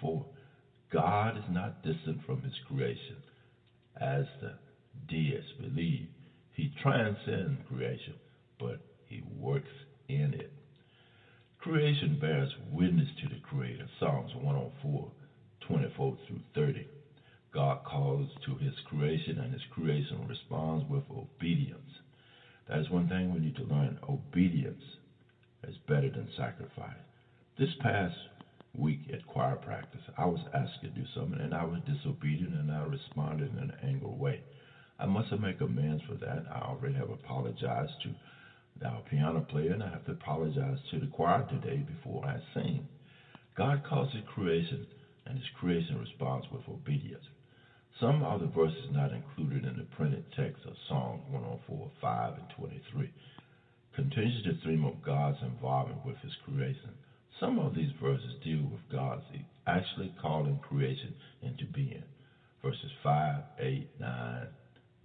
104. God is not distant from his creation, as the deists believe. He transcends creation, but he works in it. Creation bears witness to the Creator. Psalms 104, 24 through 30. God calls to his creation, and his creation responds with obedience. That is one thing we need to learn. Obedience is better than sacrifice. This past week at choir practice, I was asked to do something, and I was disobedient, and I responded in an angry way. I must have made amends for that. I already have apologized to our piano player, and I have to apologize to the choir today before I sing. God calls his creation, and his creation responds with obedience. Some of the verses not included in the printed text of Psalms 104, 5, and 23 continues the theme of God's involvement with his creation. Some of these verses deal with God's actually calling creation into being. Verses 5, 8, 9,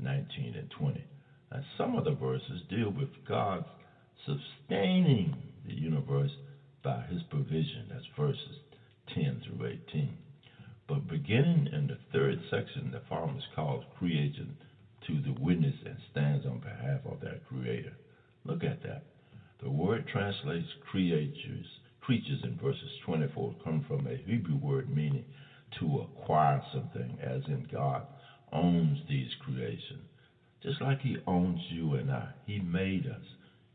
19, and 20. And some of the verses deal with God sustaining the universe by his provision. That's verses 10 through 18. But beginning in the third section, the psalmist calls creation to the witness and stands on behalf of their creator. Look at that. The word translates creatures in verses 24 come from a Hebrew word meaning to acquire something, as in God owns these creations. Just like he owns you and I. He made us.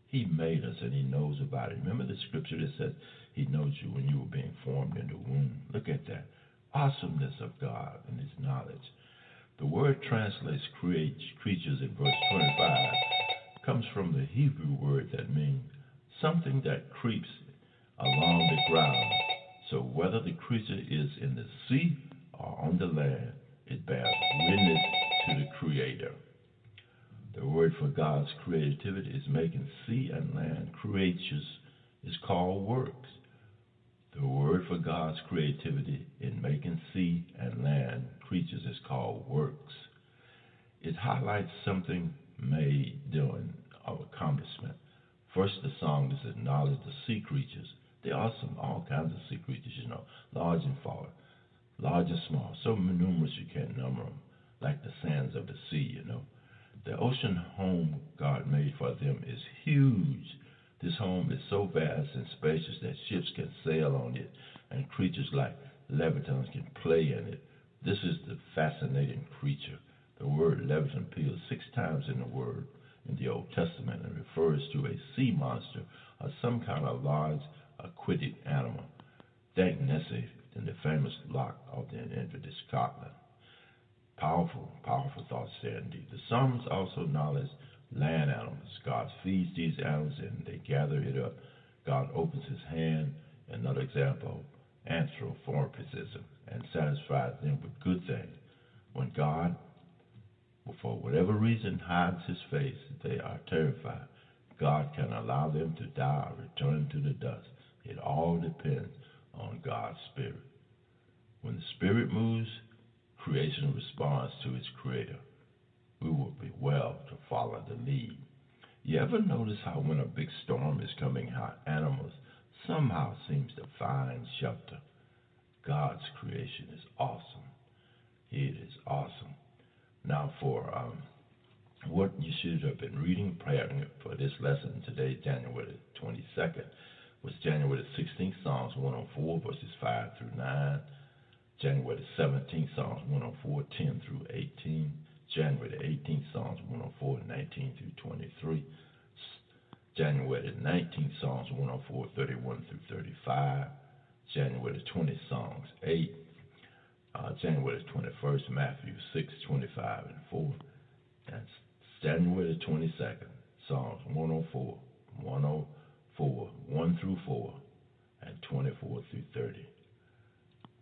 He made us and he knows about it. Remember the scripture that says he knows you when you were being formed in the womb. Look at that. Awesomeness of God and his knowledge. The word translates creatures in verse 25 comes from the Hebrew word that means something that creeps along the ground. So whether the creature is in the sea or on the land, it bears witness to the Creator. The word for God's creativity is making sea and land creatures is called works. The word for God's creativity in making sea and land creatures is called works. It highlights something made doing of accomplishment. First, the song is acknowledge the sea creatures. They're awesome, all kinds of sea creatures, large and large and small, so numerous you can't number them, like the sands of the sea, The ocean home God made for them is huge. This home is so vast and spacious that ships can sail on it, and creatures like Leviathan can play in it. This is the fascinating creature. The word Leviathan appears 6 times in the Old Testament and refers to a sea monster or some kind of large aquatic animal. Thank Nessie in the famous lock of the infant Scotland. Powerful thoughts there indeed. The Psalms also acknowledge land animals. God feeds these animals and they gather it up. God opens his hand, another example, anthropomorphism, and satisfies them with good things. When God, for whatever reason, hides his face, they are terrified. God can allow them to die or return to the dust. It all depends on God's Spirit. When the Spirit moves, creation responds to its Creator. We will be well to follow the lead. You ever notice how when a big storm is coming, how animals somehow seems to find shelter? God's creation is awesome. It is awesome. Now for what you should have been reading, praying for this lesson today, January 22nd, was January 16th, Psalms 104, verses 5 through 9. January 17th, Psalms 104, 10 through 18. January 18th, Psalms 104, 19 through 23. January 19th, Psalms 104, 31 through 35. January 20th, Psalms 8. January 21st, Matthew 6, 25 and 4. And January 22nd, Psalms 104, 1 through 4, and 24 through 30.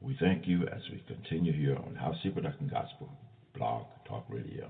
We thank you as we continue here on Howcee Production Gospel Blog Talk Radio.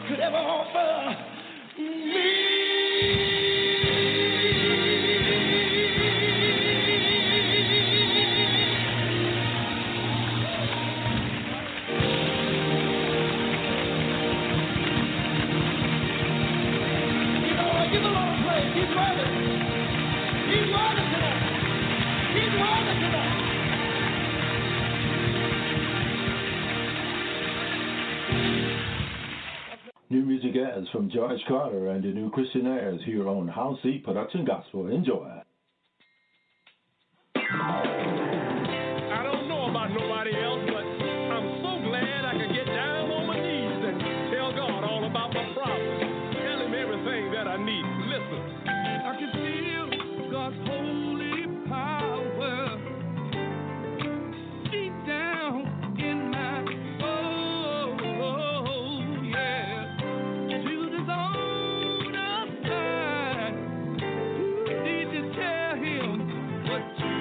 could ever offer me. Give the Lord praise. He's worthy. He's worthy tonight. He's worthy tonight. New music as from George Carter and the New Christianaires here on Howcee Production Gospel. Enjoy. I don't know about nobody else, but I'm so glad I could get down on my knees and tell God all about my problems. Tell him everything that I need. Listen. I can feel God's holy power deep down in my soul, yeah. Jesus on our side. You need to tell him what you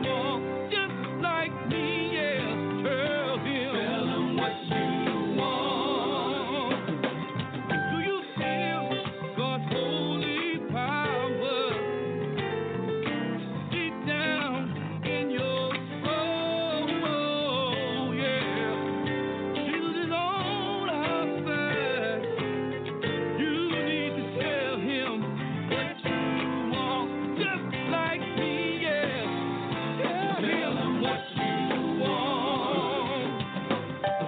want, just like me, yeah. Tell him what you want. Do you feel God's holy power deep down in your soul, yeah? Jesus is on our side. You need to tell him what you want, just like me, yeah. Tell him what you want.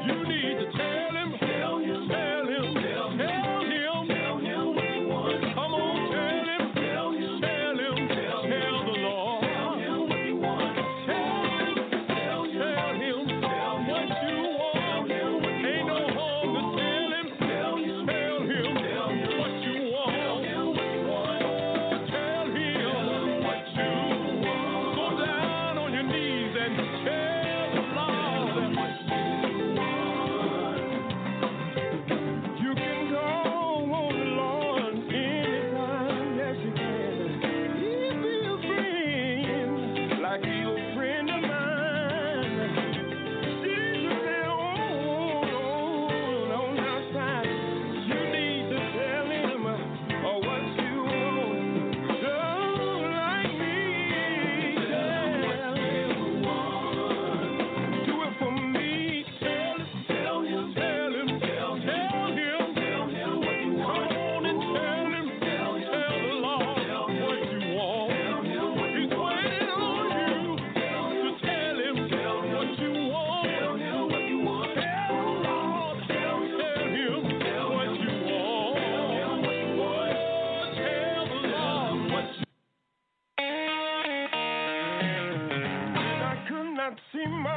You need to tell him, tell him, tell him, tell him what you want. Come on, tell him, tell the Lord. Tell him what you want. Tell him what you want. Ain't no harm to tell him what you want. Tell him what you want. Go down on your knees and tell the Lord what you want. You can call on the Lord anytime, yes you can. He'll be a friend, like he's a friend of mine. Jesus said, on our side. You need to tell him what you want, just like me. Tell him what you want. Do it for me. Tell him what you want. Come on and tell him, tell the Lord what you want. He's waiting on you to tell him what you want. Tell the Lord, tell him what you want. Tell the Lord what you. And I could not see my